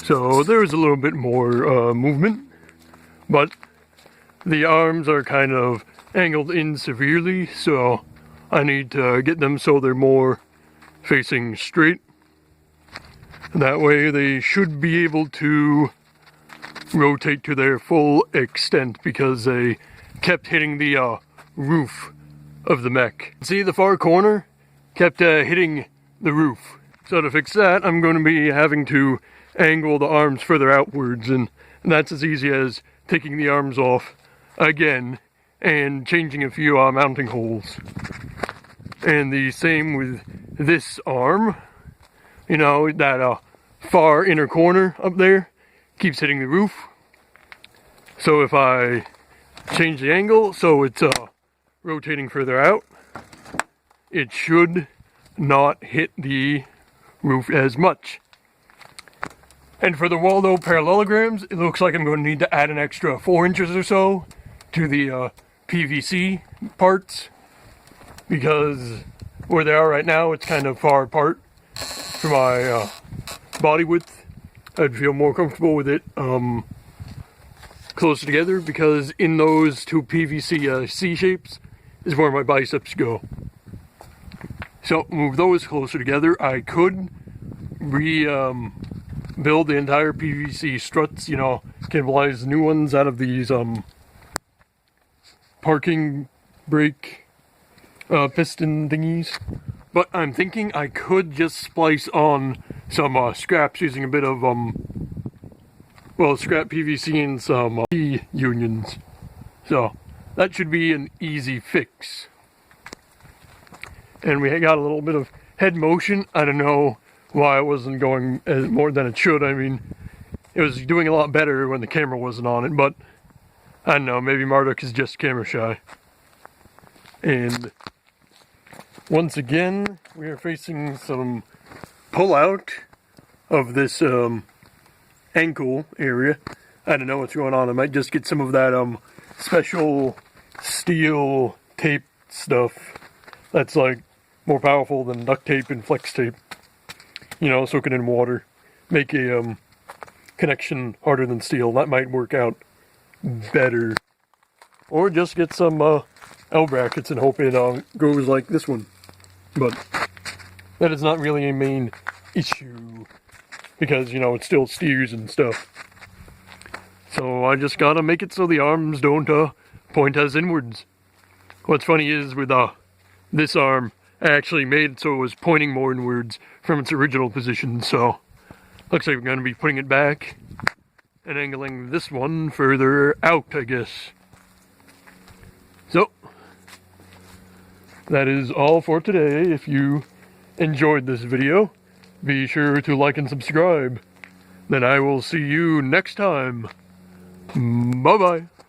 So there's a little bit more movement, but the arms are kind of angled in severely, so I need to get them so they're more facing straight. That way they should be able to rotate to their full extent because they kept hitting the roof of the mech. See, the far corner kept hitting the roof. So to fix that, I'm going to be having to angle the arms further outwards, and that's as easy as taking the arms off again and changing a few mounting holes. And the same with this arm. You know, that far inner corner up there keeps hitting the roof. So if I change the angle so it's rotating further out, it should not hit the roof as much. And for the Waldo parallelograms, it looks like I'm going to need to add an extra 4 inches or so to the PVC parts, because where they are right now, it's kind of far apart for my body width. I'd feel more comfortable with it closer together, because in those two PVC C shapes is where my biceps go. So move those closer together. I could build the entire PVC struts, you know, cannibalize new ones out of these parking brake piston thingies. But I'm thinking I could just splice on some scraps using a bit of scrap PVC and some T-unions. So that should be an easy fix. And we got a little bit of head motion. I don't know why it wasn't going more than it should. I mean, it was doing a lot better when the camera wasn't on it, but I don't know, maybe Marduk is just camera shy. And once again, we are facing some pull out of this ankle area. I don't know what's going on. I might just get some of that special steel tape stuff that's like more powerful than duct tape and flex tape. You know, soak it in water, make a connection harder than steel. That might work out better. Or just get some L brackets and hope it goes like this one. But that is not really a main issue, because, you know, it still steers and stuff. So I just gotta make it so the arms don't point as inwards. What's funny is with this arm, I actually made it so it was pointing more inwards from its original position, so looks like we're going to be putting it back and angling this one further out, I guess. So, that is all for today. If you enjoyed this video, be sure to like and subscribe. Then I will see you next time. Bye-bye.